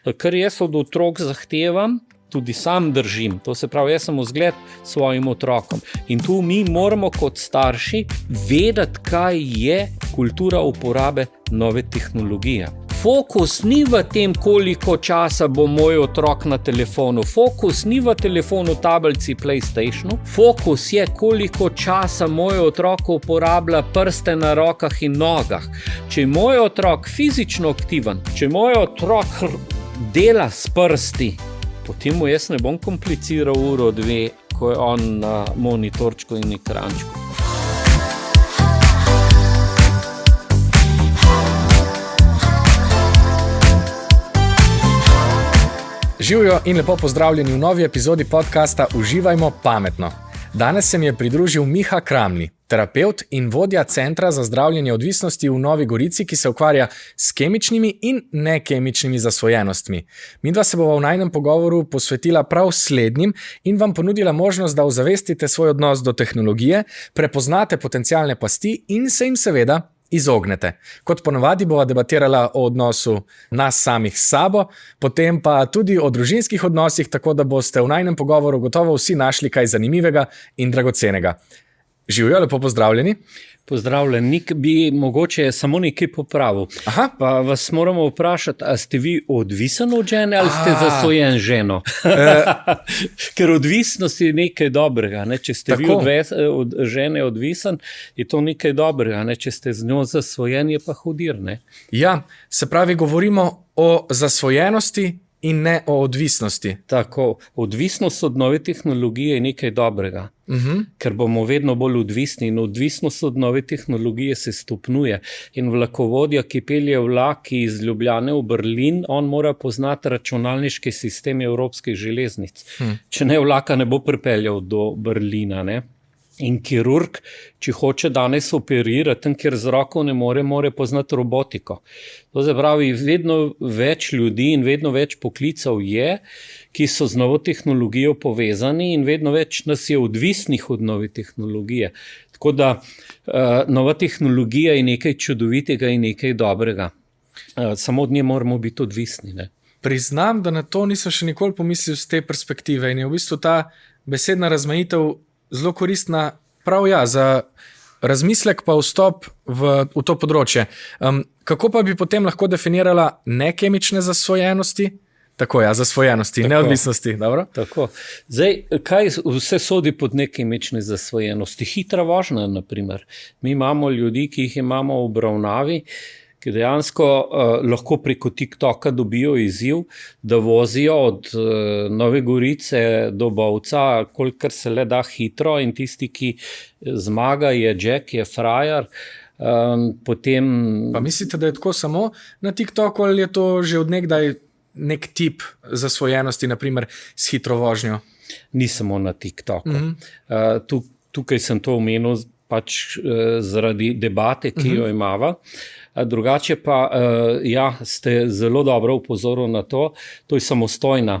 Kar jaz od otrok zahtevam, tudi sam držim. To se pravi, jaz sem vzgled svojim otrokom. In tu mi moramo kot starši vedeti, kaj je kultura uporabe nove tehnologije. Fokus ni v tem, koliko časa bo moj otrok na telefonu. Fokus ni v telefonu, tablici, PlayStationu. Fokus je, koliko časa moj otrok uporablja prste na rokah in nogah. Če je moj otrok fizično aktiven, če moj otrok dela s prsti, potem mu jaz ne bom kompliciral uro, dve, ko je on na monitorčku in ekrančku. Živjo in lepo pozdravljeni v novi epizodi podcasta Uživajmo pametno. Danes se mi je pridružil Miha Kramli, terapevt in vodja Centra za zdravljenje odvisnosti v Novi Gorici, ki se ukvarja s kemičnimi in nekemičnimi zasvojenostmi. Midva se bova v najinem pogovoru posvetila prav slednjim in vam ponudila možnost, da ozavestite svoj odnos do tehnologije, prepoznate potencialne pasti in se jim seveda izognete. Kot ponavadi bova debatirala o odnosu nas samih s sabo, potem pa tudi o družinskih odnosih, tako da boste v najinem pogovoru gotovo vsi našli kaj zanimivega in dragocenega. Živjo, lepo pozdravljeni. Pozdravljen, Nik, bi mogoče samo nekaj popravil. Aha. Pa vas moramo vprašati, a ste vi odvisen od žene ali ste zasvojen ženo? Ker odvisnost je nekaj dobrega. Ne? Če ste vi od žene odvisen, je to nekaj dobrega. Ne? Če ste z njo zasvojen, je pa hudir. Ne? Ja, se pravi, govorimo o zasvojenosti in ne o odvisnosti. Tako, odvisnost od nove tehnologije je nekaj dobrega. Ker bomo vedno bolj odvisni in odvisnost od nove tehnologije se stopnjuje. In vlakovodja, ki pelje vlak iz Ljubljane v Berlin, on mora poznati računalniški sistem evropskih železnic. Če ne, vlaka ne bo pripeljal do Berlina, ne? In kirurg, če hoče danes operirati, tam, kjer z roko ne more poznati robotiko. To se pravi, vedno več ljudi in vedno več poklicev je, ki so z novo tehnologijo povezani in vedno več nas je odvisnih od nove tehnologije. Tako da nova tehnologija je nekaj čudovitega in nekaj dobrega. Samo od nje moramo biti odvisni. Ne? Priznam, da na to nisem še nikoli pomislil z te perspektive in je v bistvu ta besedna razmejitev zelo koristna, prav ja, za razmislek pa vstop v to področje. Kako pa bi potem lahko definirala nekemične zasvojenosti? Tako ja, zasvojenosti, tako, neodvisnosti. Dobro? Tako. Zdaj, kaj vse sodi pod nekemične zasvojenosti? Hitra vožnja, na primer. Mi imamo ljudi, ki jih imamo v obravnavi, ki dejansko lahko preko TikToka dobijo izziv, da vozijo od Nove Gorice do Bovca, kolikor se le da hitro, in tisti, ki zmaga, je Jack, je frajer. Potem... Pa mislite, da je tako samo na TikToku ali je to že od nekdaj nek tip zasvojenosti, naprimer s hitro vožnjo? Ni samo na TikToku. Tukaj sem to omenil pač zaradi debate, ki jo imava. Drugače pa, ja, ste zelo dobro upozorili na to, to je samostojna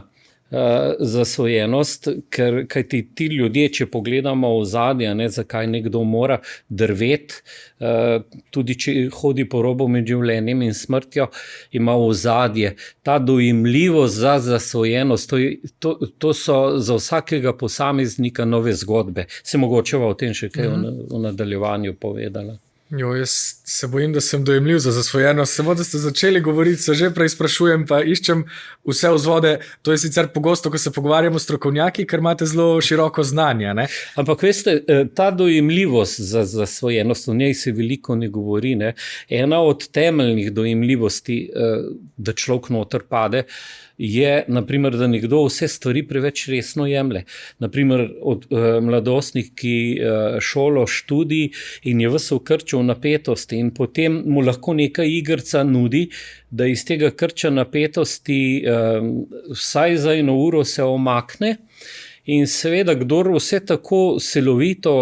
zasvojenost, ker ti ljudje, če pogledamo ozadje, ne, zakaj nekdo mora drveti, tudi če hodi po robu med življenjem in smrtjo, ima ozadje. Ta dojemljivost za zasvojenost, to so za vsakega posameznika nove zgodbe. Se mogoče o tem še kaj v nadaljevanju povedala. Jo, jaz se bojim, da sem dojemljiv za zasvojenost. Samo, da ste začeli govoriti, se že preizprašujem, pa iščem vse vzvode. To je sicer pogosto, ko se pogovarjamo s strokovnjaki, ker imate zelo široko znanje. Ne? Ampak veste, ta dojemljivost za zasvojenost, o njej se veliko ne govori. Ne? Ena od temeljnih dojemljivosti, da človek noter pade, je, naprimer, da nekdo vse stvari preveč resno jemlje. Naprimer, mladostnik, ki šolo študi in je ves vkrčil napetosti in potem mu lahko neka igrica nudi, da iz tega krča napetosti vsaj za 1 uro se omakne. In seveda, kdor vse tako silovito,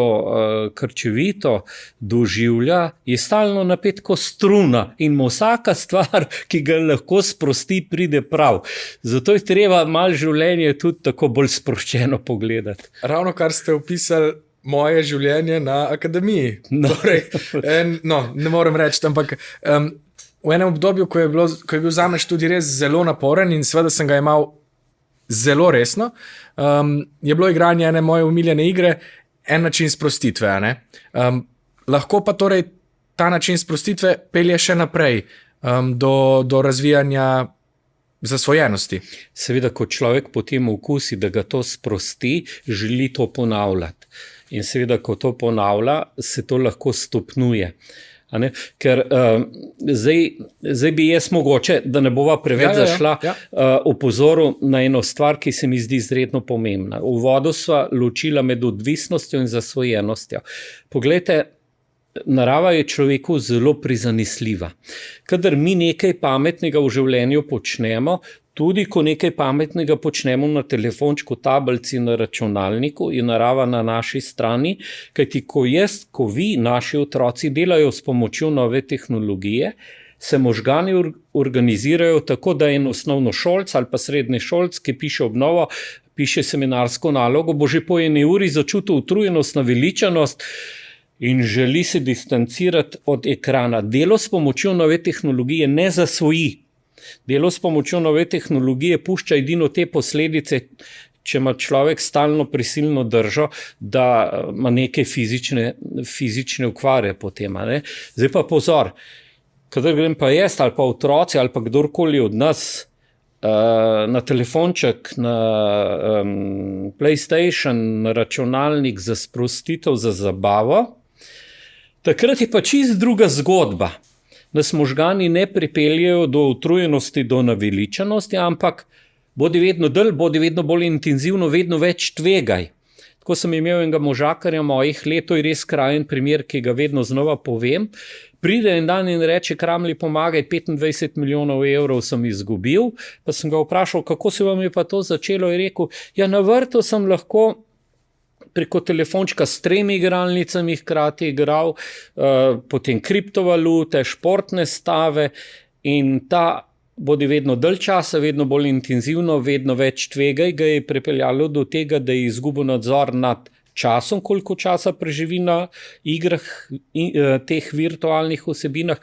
krčevito doživlja, je stalno napet kot struna in mu vsaka stvar, ki ga lahko sprosti, pride prav. Zato je treba malo življenje tudi tako bolj sproščeno pogledati. Ravno kar ste opisali moje življenje na akademiji. Torej, ne morem reči, ampak v enem obdobju, ko je bil zame tudi res zelo naporen in seveda sem ga imel zelo resno, je bilo igranje ene moje umiljene igre en način sprostitve. Lahko pa torej ta način sprostitve pelje še naprej do razvijanja zasvojenosti. Seveda, ko človek potem okusi, da ga to sprosti, želi to ponavljati. In seveda, ko to ponavlja, se to lahko stopnjuje. Ker zdaj bi jaz mogoče, da ne bova preveč zašla, opozoril na eno stvar, ki se mi zdi izredno pomembna. V uvodu sva ločila med odvisnostjo in zasvojenostjo. Poglejte, narava je človeku zelo prizanesljiva. Kadar mi nekaj pametnega v življenju počnemo, tudi ko nekaj pametnega počnemo na telefončku, tablici, na računalniku, je narava na naši strani, kajti ko vi, naši otroci, delajo s pomočjo nove tehnologije, se možgani organizirajo tako, da en osnovnošolc ali pa srednješolc, ki piše obnovo, piše seminarsko nalogo, bo že po 1 uri začutil utrujenost, naveličanost in želi se distancirati od ekrana. Delo s pomočjo nove tehnologije ne zasvoji. Delo s pomočjo nove tehnologije pušča edino te posledice, če ima človek stalno prisilno držo, da ima neke fizične ukvare potem. Zdaj pa pozor, kadar grem pa jaz ali pa otroci ali pa kdorkoli od nas na telefonček, na PlayStation, na računalnik za sprostitev, za zabavo, takrat je pa čisto druga zgodba. Nas možgani ne pripeljejo do utrujenosti, do naveličanosti, ampak bodi vedno dlje, bodi vedno bolj intenzivno, vedno več tvegaj. Tako sem imel enega možakarja mojih let, to je res krajen primer, ki ga vedno znova povem. Pride en dan in reče: Kramli, pomagaj, 25 milijonov evrov sem izgubil. Pa sem ga vprašal, kako se vam je pa to začelo, je rekel: ja, na vrtu sem lahko preko telefončka s 3 igralnicami hkrati igral, potem kriptovalute, športne stave, in ta bodi vedno dalj časa, vedno bolj intenzivno, vedno več tvegaj, ga je pripeljalo do tega, da je izgubil nadzor nad časom, koliko časa preživi na igrah, teh virtualnih vsebinah,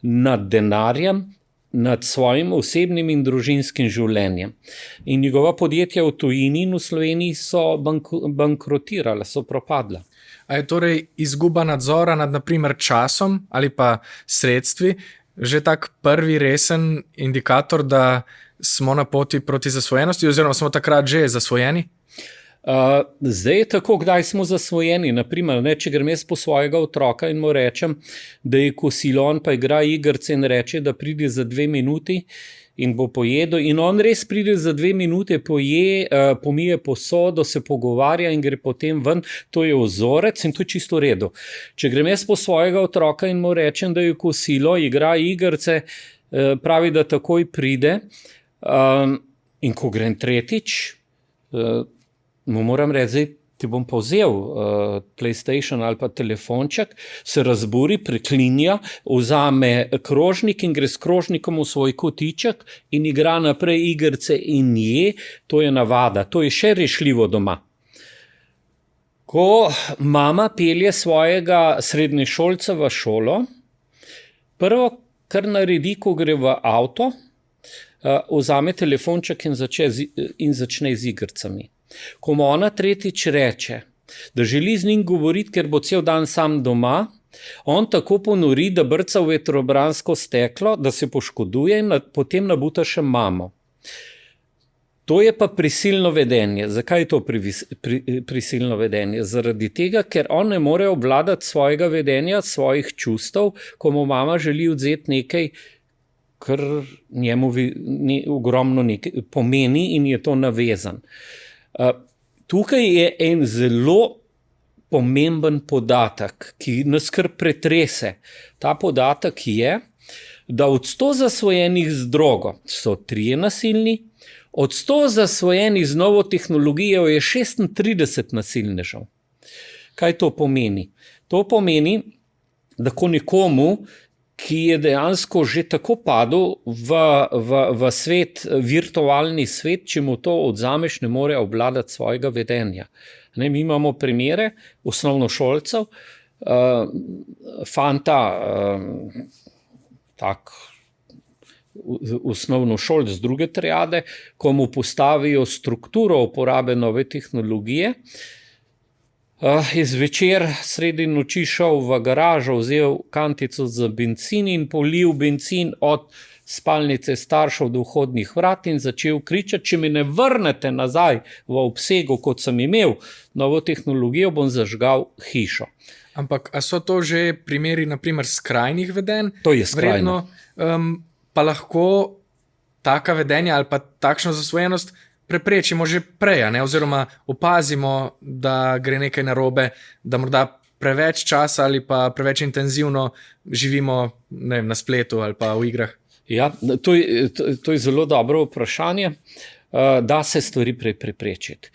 nad denarjem, nad svojim osebnim in družinskim življenjem. In njegova podjetja v tujini in v Sloveniji so bankrotirala, so propadla. A je torej izguba nadzora nad naprimer časom ali pa sredstvi že tak prvi resen indikator, da smo na poti proti zasvojenosti oziroma smo takrat že zasvojeni? Zdaj je tako, kdaj smo zasvojeni. Naprimer, če grem jaz po svojega otroka in mu rečem, da je kosilo, on pa igra igrce in reče, da pride za 2 minuti in bo pojedel, in on res pride za 2 minute, poje, pomije posodo, se pogovarja in gre potem ven. To je vzorec in to je čisto v redu. Če grem jaz po svojega otroka in mu rečem, da je kosilo, igra igrce, pravi, da takoj pride, in ko grem tretjič, mu moram reči: zdaj ti bom pa vzel PlayStation ali pa telefonček, se razburi, preklinja, vzame krožnik in gre s krožnikom v svoj kotiček in igra naprej igrce in je. To je navada, to je še rešljivo doma. Ko mama pelje svojega srednješolca v šolo, prvo, kar naredi, ko gre v avto, vzame telefonček in začne z igrcami. Ko mu ona tretjič reče, da želi z njim govoriti, ker bo cel dan sam doma, on tako ponori, da brca v vetrobransko steklo, da se poškoduje in potem nabuta še mamo. To je pa prisilno vedenje. Zakaj je to prisilno vedenje? Zaradi tega, ker on ne more obvladati svojega vedenja, svojih čustev, ko mu mama želi vzeti nekaj, kar njemu ogromno nekaj pomeni in je to navezan. Tukaj je en zelo pomemben podatek, ki nas kar pretrese. Ta podatek je, da od 100 zasvojenih z drogo so 3 nasilni, od 100 zasvojenih z novo tehnologijo je 36 nasilnežev. Kaj to pomeni? To pomeni, da ko nekomu, ki je dejansko že tako padel v svet, virtualni svet, če mu to odzameš, ne more obvladati svojega vedenja. Mi imamo primere osnovnošolcev, fanta, tak osnovnošolc druge triade, ko mu postavijo strukturo uporabe nove tehnologije, je zvečer sredi noči šel v garažo, vzel kantico za bencin in polil bencin od spalnice staršev do vhodnih vrat in začel kričati, če mi ne vrnete nazaj v obsegu, kot sem imel novo tehnologijo, bom zažgal hišo. Ampak a so to že primeri, naprimer, skrajnih vedenj? To je skrajno. Pa lahko taka vedenja ali pa takšno zasvojenost preprečimo že prej, ne? Oziroma opazimo, da gre nekaj narobe, da morda preveč časa ali pa preveč intenzivno živimo, ne vem, na spletu ali pa v igrah. Ja, to je zelo dobro vprašanje. Da se stvari preprečiti.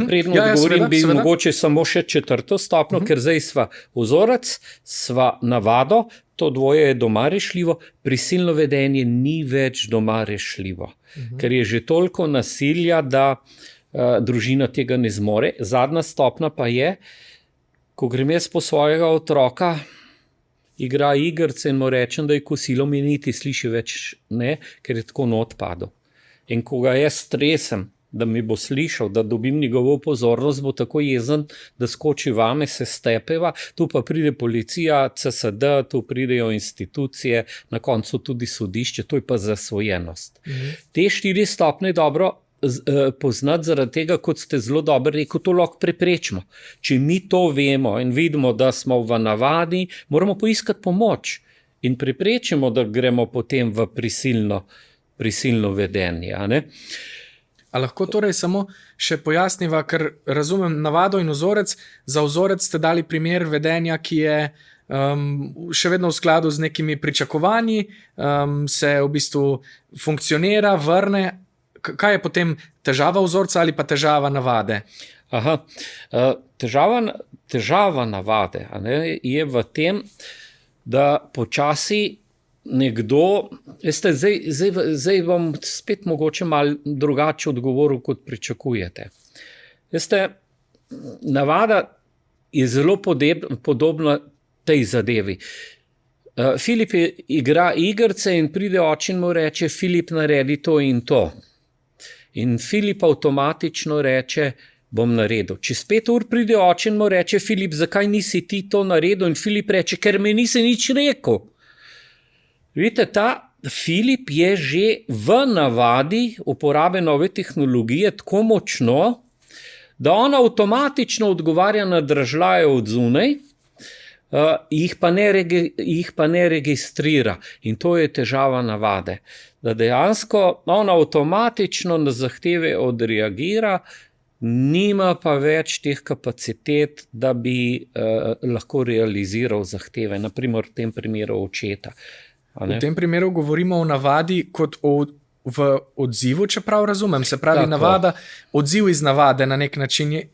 Predno odgovorim, bi mogoče samo še 4. stopnjo, ker zdaj sva vzorec, sva navado, to dvoje je doma rešljivo, prisilno vedenje ni več doma rešljivo, ker je že toliko nasilja, da družina tega ne zmore. Zadnja stopnja pa je, ko grem jaz po svojega otroka, igra igrice in mu rečem, da je kosilo, mi niti sliši več ne, ker je tako not padel. In ko ga jaz stresem, da mi bo slišal, da dobim njegovo pozornost, bo tako jezen, da skoči vame, se stepeva, tu pa pride policija, CSD, tu pridejo institucije, na koncu tudi sodišče, to je pa zasvojenost. Te 4 stopnje dobro poznati zaradi tega, kot ste zelo dobro rekel, to lahko preprečimo. Če mi to vemo in vidimo, da smo v navadi, moramo poiskati pomoč in preprečimo, da gremo potem v prisilno vedenje. A lahko torej samo še pojasniva, ker razumem navado in vzorec. Za vzorec ste dali primer vedenja, ki je še vedno v skladu z nekimi pričakovanji, se v bistvu funkcionira, vrne. Kaj je potem težava vzorca ali pa težava navade? Težava navade je v tem, da počasi nekdo, veste, zdaj bom spet mogoče malo drugače odgovoril, kot pričakujete. Veste, navada je zelo podobna tej zadevi. Filip igra igrice in pride oče in mu reče, Filip, naredi to in to. In Filip avtomatično reče, bom naredil. Čez 5 ur pride oče in mu reče, Filip, zakaj nisi ti to naredil? In Filip reče, ker mi nisi nič rekel. Vidite, ta Filip je že v navadi uporabe nove tehnologije tako močno, da on avtomatično odgovarja na dražljaje od zunaj, jih pa ne registrira. In to je težava navade. Da dejansko on avtomatično na zahteve odreagira, nima pa več teh kapacitet, da bi lahko realiziral zahteve, naprimer v tem primeru očeta. V tem primeru govorimo o navadi kot v odzivu, če prav razumem. Se pravi, tako. Navada, odziv iz navade na nek način je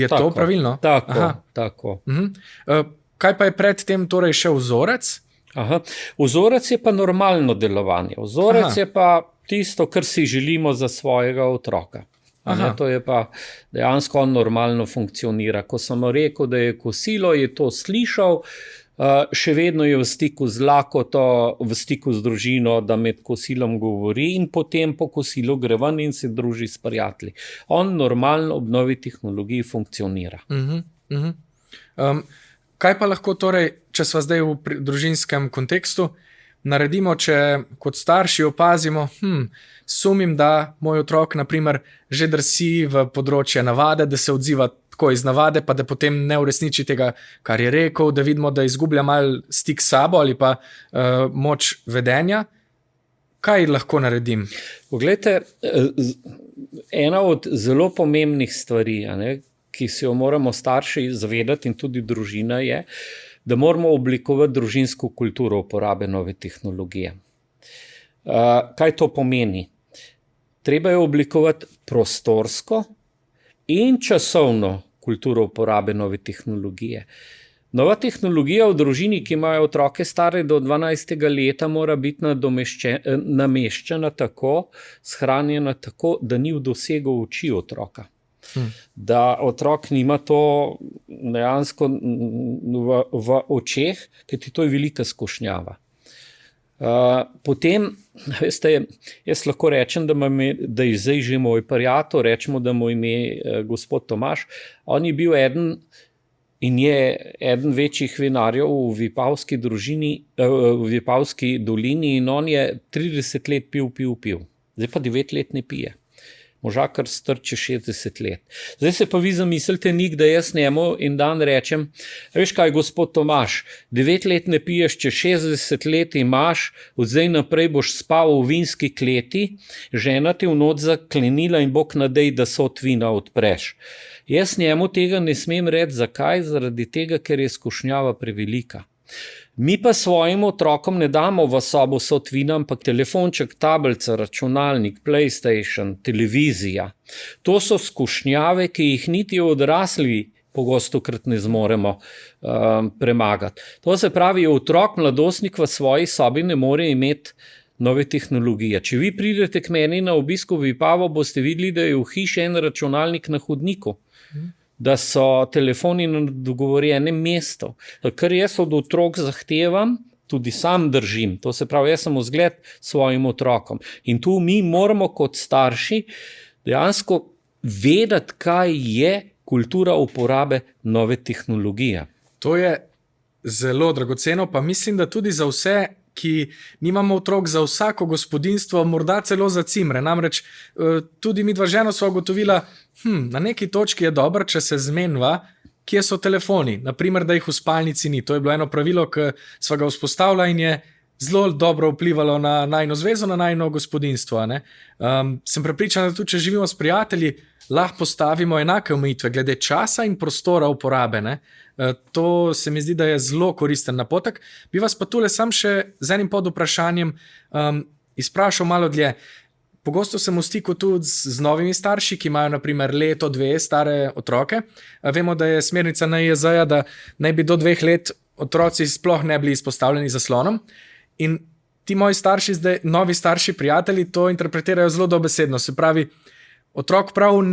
tako, to pravilno? Tako. Kaj pa je pred tem torej še vzorec? Vzorec je pa normalno delovanje. Vzorec je pa tisto, kar si želimo za svojega otroka. To je pa dejansko on normalno funkcionira. Ko sem rekel, da je kosilo, je to slišal, še vedno je v stiku z lakoto, v stiku z družino, da med kosilom govori in potem po kosilu gre ven in se druži s prijatelji. On normalno ob novi tehnologiji funkcionira. Kaj pa lahko torej, če sva zdaj v družinskem kontekstu, naredimo, če kot starši opazimo, sumim, da moj otrok naprimer že drsi v področje navade, da se odziva tako iz navade, pa da potem ne uresniči tega, kar je rekel, da vidimo, da izgublja mal stik s sabo ali pa moč vedenja. Kaj lahko naredim? Poglejte, ena od zelo pomembnih stvari, ki se jo moramo starši zavedati in tudi družina je, da moramo oblikovati družinsko kulturo uporabe nove tehnologije. Kaj to pomeni? Treba je oblikovati prostorsko in časovno kulturo uporabe nove tehnologije. Nova tehnologija v družini, ki imajo otroke stare do 12. leta, mora biti nameščena tako, shranjena tako, da ni v dosegu oči otroka. Da otrok nima to dejansko v očeh, ker ti to je velika skušnjava. Potem, veste, jaz lahko rečem, da je zdaj že moj prijatelj, rečemo, da mu ime gospod Tomaž. On je bil eden in je eden večjih vinarjev v Vipavski družini, v Vipavski dolini in on je 30 let pil. Zdaj pa 9 let ne pije. Možakar strče 60 let. Zdaj se pa vi zamislite, Nik, da jaz njemu in dan rečem, veš kaj, gospod Tomaž, 9 let ne piješ, če 60 let imaš, od zdaj naprej boš spal v vinski kleti, žena ti v noč zaklenila in Bog nadej, da sod vina odpreš. Jaz njemu tega ne smem reči, zakaj? Zaradi tega, ker je skušnjava prevelika. Mi pa svojim otrokom ne damo v sobo sod vina, ampak telefonček, tablica, računalnik, PlayStation, televizija. To so skušnjave, ki jih niti odrasli pogostokrat ne zmoremo premagati. To se pravi, otrok, mladostnik v svoji sobi ne more imeti nove tehnologije. Če vi pridete k meni na obisko v Vipavo, boste videli, da je v hiši en računalnik na hodniku. Da so telefoni na dogovorjenem mestu. Kar jaz od otrok zahtevam, tudi sam držim. To se pravi, jaz sem vzgled svojim otrokom. In tu mi moramo kot starši dejansko vedeti, kaj je kultura uporabe nove tehnologije. To je zelo dragoceno, pa mislim, da tudi za vse, ki nimamo otrok, za vsako gospodinjstvo, morda celo za cimre. Namreč tudi mi dva ženo sva ugotovila, na neki točki je dobro, če se zmenva, kje so telefoni. Naprimer, da jih v spalnici ni. To je bilo eno pravilo, ki sva ga vzpostavila in je zelo dobro vplivalo na najino zvezo, na najino gospodinjstvo. Sem prepričan, da tudi če živimo s prijatelji, lahko postavimo enake omejitve glede časa in prostora uporabe. To se mi zdi, da je zelo koristen napotek. Bi vas pa tule sam še z enim podvprašanjem izprašal malo dlje. Pogosto sem v stiku tudi z novimi starši, ki imajo naprimer leto, 2 stare otroke. Vemo, da je smernica NIJZ-ja, da naj bi do 2 let otroci sploh ne bili izpostavljeni zaslonom. In ti moji starši, zdaj novi starši prijatelji, to interpretirajo zelo dobesedno. Se pravi, otrok prav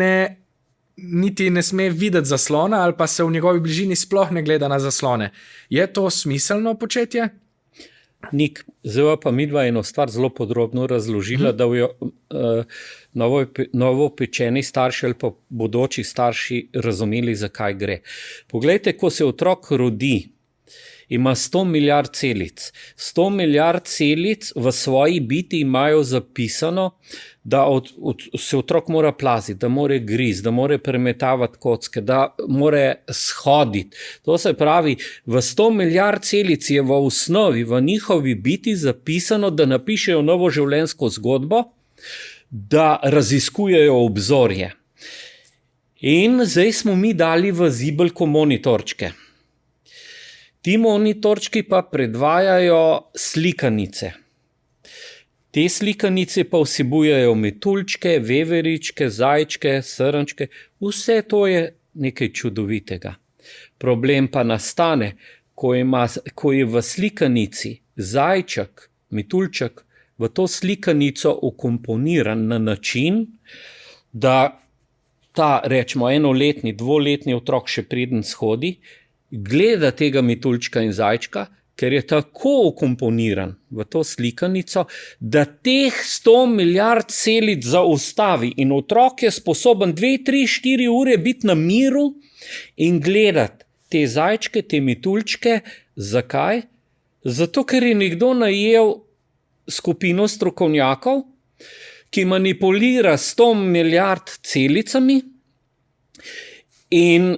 niti ne sme videti zaslona ali pa se v njegovi bližini sploh ne gleda na zaslone. Je to smiselno početje? Nik, zdaj pa midva eno stvar zelo podrobno razložila, da jo novopečeni starši ali pa bodoči starši razumeli, zakaj gre. Poglejte, ko se otrok rodi, ima 100 milijard celic. 100 milijard celic v svoji biti imajo zapisano, da se otrok mora plaziti, da mora griz, da mora premetavati kocke, da mora shoditi. To se pravi, v 100 milijard celic je v osnovi, v njihovi biti zapisano, da napišejo novo življenjsko zgodbo, da raziskujejo obzorje. In zdaj smo mi dali v zibelko monitorčke. Ti monitorčki pa predvajajo slikanice. Te slikanice pa vsebujejo metuljčke, veveričke, zajčke, srnčke. Vse to je nekaj čudovitega. Problem pa nastane, ko je v slikanici zajček, metuljček, v to slikanico ukomponiran na način, da ta, rečemo, 1-letni, 2-letni otrok še preden shodi, gleda tega metuljčka in zajčka, ker je tako ukomponiran v to slikanico, da teh 100 milijard celic zaustavi in otrok je sposoben 2, 3, 4 ure biti na miru in gledati te zajčke, te metuljčke. Zakaj? Zato, ker je nekdo najel skupino strokovnjakov, ki manipulira 100 milijard celicami in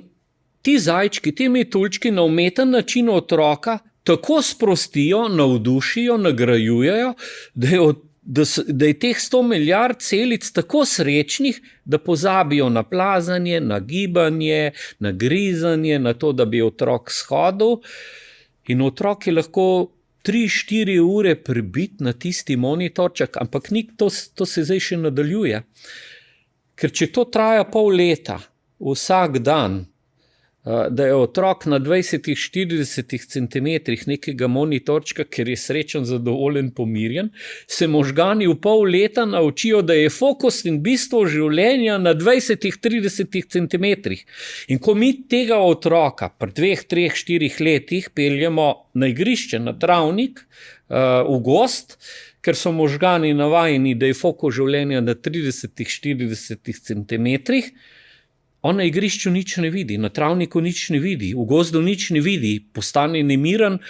ti zajčki, ti metuljčki na umeten način otroka tako sprostijo, navdušijo, nagrajujejo, da je teh 100 milijard celic tako srečnih, da pozabijo na plazanje, na gibanje, na grizanje, na to, da bi otrok shodil. In otrok je lahko 3-4 ure prebit na tisti monitorček, ampak to se zdaj še nadaljuje. Ker če to traja pol leta, vsak dan, da je otrok na 20-40 cm nekega monitorčka, ker je srečen, zadovoljen, pomirjen, se možgani v pol leta naučijo, da je fokus in bistvo življenja na 20-30 cm. In ko mi tega otroka pri 2, 3, 4 letih peljemo na igrišče, na travnik, v gost, ker so možgani navajeni, da je fokus življenja na 30-40 cm, on na igrišču nič ne vidi, na travniku nič ne vidi, v gozdu nič ne vidi, postane nemiren,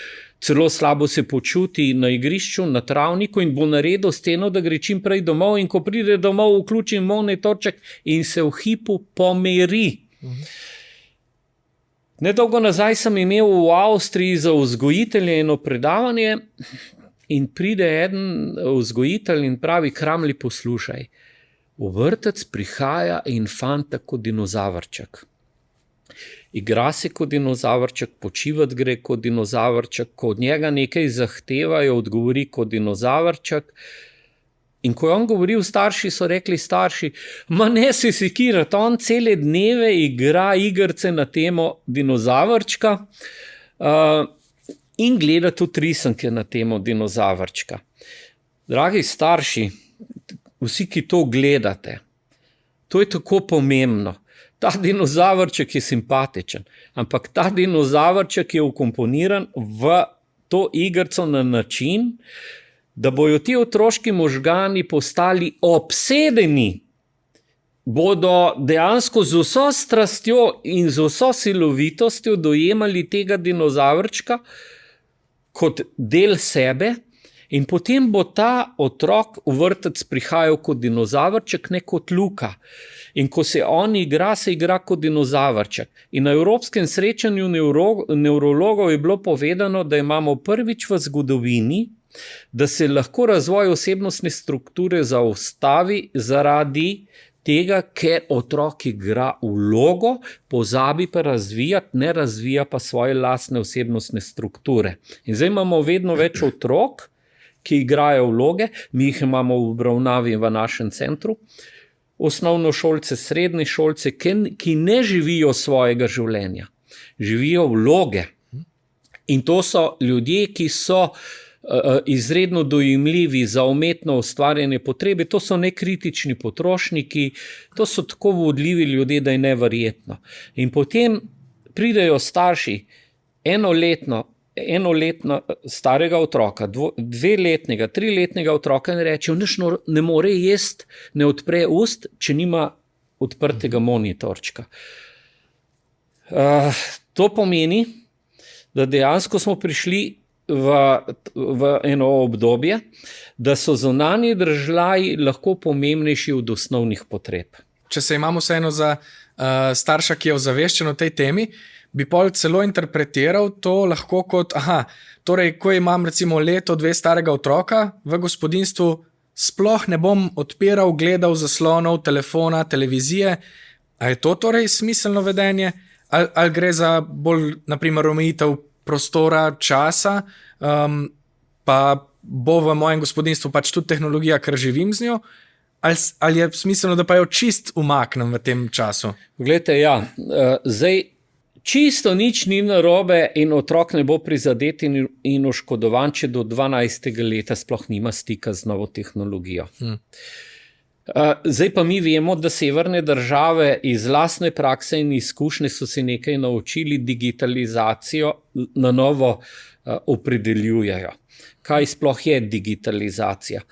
celo slabo se počuti na igrišču, na travniku in bo naredil sceno, da gre čim prej domov in ko pride domov, vključi monitorček in se v hipu pomiri. Nedolgo nazaj sem imel v Avstriji za vzgojitelje eno predavanje in pride eden vzgojitelj in pravi: Kramli, poslušaj, v vrtec prihaja infanta kot dinozavrček. Igra se kot dinozavrček, počivati gre kot dinozavrček, ko od njega nekaj zahtevajo, odgovori kot dinozavrček. In ko je on govoril, starši so rekli: starši, ma ne se sekirati, on cele dneve igra igrice na temo dinozavrčka in gleda tudi risanke na temo dinozavrčka. Dragi starši, vsi, ki to gledate, to je tako pomembno. Ta dinozavrček je simpatičen, ampak ta dinozavrček je vkomponiran v to igrico na način, da bojo ti otroški možgani postali obsedeni, bodo dejansko z vso strastjo in z vso silovitostjo dojemali tega dinozavrčka kot del sebe. In potem bo ta otrok v vrtec prihajal kot dinozavrček, ne kot Luka. In ko se on igra, se igra kot dinozavrček. In na Evropskem srečanju nevrologov je bilo povedano, da imamo prvič v zgodovini, da se lahko razvoj osebnostne strukture zaustavi zaradi tega, ker otrok igra vlogo, pozabi pa razvijati, ne razvija pa svoje lastne osebnostne strukture. In zdaj imamo vedno več otrok, ki igrajo vloge, mi jih imamo v obravnavi v našem centru, osnovnošolce, srednješolce, ki ne živijo svojega življenja, živijo vloge. In to so ljudje, ki so izredno dojemljivi za umetno ustvarjene potrebe, to so nekritični potrošniki, to so tako vodljivi ljudje, da je neverjetno. In potem pridejo starši enoletno starega otroka, 2-letnega, 3-letnega otroka in rečejo: ne more jesti, ne odpre ust, če nima odprtega monitorčka. To pomeni, da dejansko smo prišli v eno obdobje, da so zunanji državljani lahko pomembnejši od osnovnih potreb. Če se imamo vseeno za starša, ki je ozaveščen o tej temi, bi pol celo interpretiral to lahko kot, torej, ko imam recimo 1-2 starega otroka v gospodinjstvu, sploh ne bom odpiral, gledal zaslonov, telefona, televizije. A je to torej smiselno vedenje? Ali gre za bolj, naprimer, omejitev prostora, časa, pa bo v mojem gospodinjstvu pač tudi tehnologija, ker živim z njo? Ali je smiselno, da pa jo čist umaknem v tem času? Poglejte, ja, zdaj čisto nič ni narobe in otrok ne bo prizadet in oškodovan, če do 12. leta sploh nima stika z novo tehnologijo. Zdaj pa mi vemo, da severne države iz lastne prakse in izkušnje so se nekaj naučili, digitalizacijo na novo opredeljujejo. Kaj sploh je digitalizacija?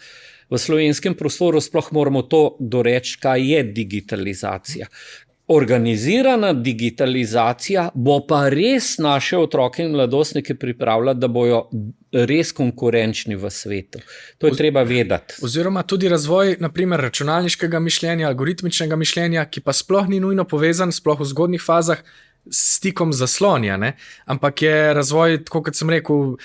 V slovenskem prostoru sploh moramo to doreči, kaj je digitalizacija. Organizirana digitalizacija bo pa res naše otroke in mladostnike pripravila, da bojo res konkurenčni v svetu. To je treba vedeti. Oziroma tudi razvoj, naprimer, računalniškega mišljenja, algoritmičnega mišljenja, ki pa sploh ni nujno povezan, sploh v zgodnjih fazah, s stikom zaslonja, ne? Ampak je razvoj, tako kot sem rekel,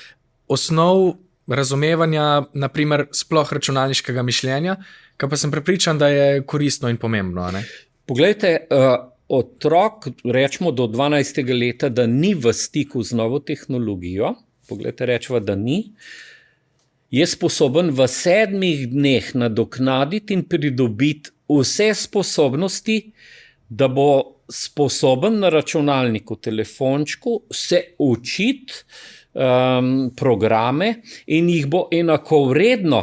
osnov razumevanja, naprimer, sploh računalniškega mišljenja, kar pa sem prepričan, da je koristno in pomembno, ne? Poglejte, otrok, rečemo do 12. leta, da ni v stiku z novo tehnologijo, poglejte, rečemo, da ni, je sposoben v 7 dneh nadoknaditi in pridobiti vse sposobnosti, da bo sposoben na računalniku, telefončku se učiti programe in jih bo enakovredno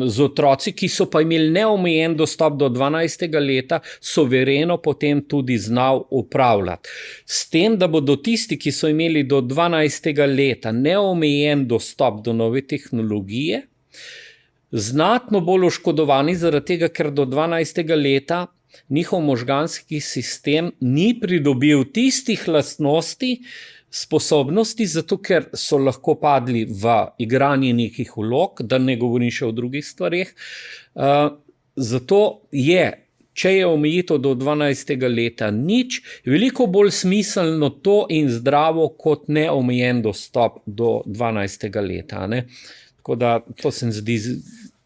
z otroci, ki so pa imeli neomejen dostop do 12. leta, suvereno potem tudi znal upravljati. S tem, da bodo tisti, ki so imeli do 12. leta neomejen dostop do nove tehnologije, znatno bolj oškodovani zaradi tega, ker do 12. leta njihov možganski sistem ni pridobil tistih lastnosti, sposobnosti, zato ker so lahko padli v igranje nekih vlog, da ne govorim še o drugih stvareh. Zato je, če je omejitev do 12. leta nič, veliko bolj smiselno to in zdravo kot neomejen dostop do 12. leta. Ne? Tako da to se mi zdi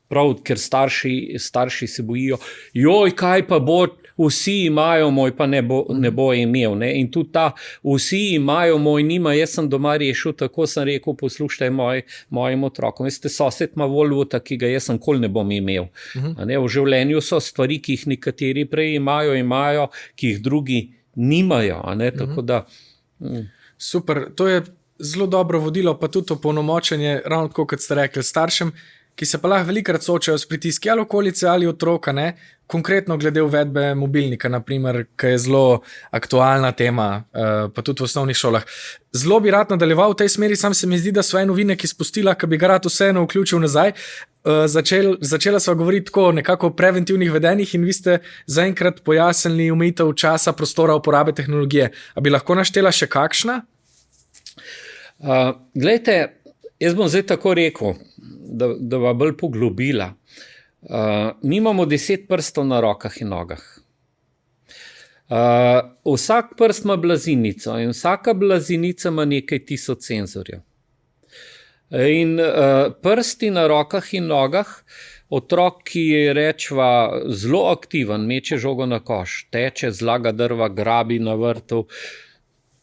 prav, ker starši se bojijo, joj, kaj pa bo, vsi imajo, moj pa ne bo imel. Ne? In tudi ta, vsi imajo, moj nima, jaz sem doma rešil, tako sem rekel, poslušajte mojim otrokom. Veste, sosed ima Volvota, ki ga jaz nikoli ne bom imel. Ne? V življenju so stvari, ki jih nekateri prej imajo, ki jih drugi nimajo. Ne? Tako da, Super, to je zelo dobro vodilo, pa tudi opolnomočenje, ravno tako, kot ste rekli, staršem, ki se pa lahko velikokrat soočajo s pritiski ali okolice ali otroka, ne? Konkretno glede uvedbe mobilnika, naprimer, ki je zelo aktualna tema, pa tudi v osnovnih šolah. Zelo bi rad nadaljeval v tej smeri, sam se mi zdi, da so en novinek izpustila, ki bi ga rad vseeno vključil nazaj. Začela sva govoriti tako nekako o preventivnih vedenjih in vi ste zaenkrat pojasnili omejitev časa, prostora, uporabe tehnologije. A bi lahko naštela še kakšna? Glejte, jaz bom zdaj tako rekel, da va bolj poglobila. Mi imamo 10 prstov na rokah in nogah. Vsak prst ima blazinico in vsaka blazinica ima nekaj tisoč senzorjev. In prsti na rokah in nogah, otrok, ki je rečva zelo aktiven, meče žogo na koš, teče, zlaga drva, grabi na vrtu,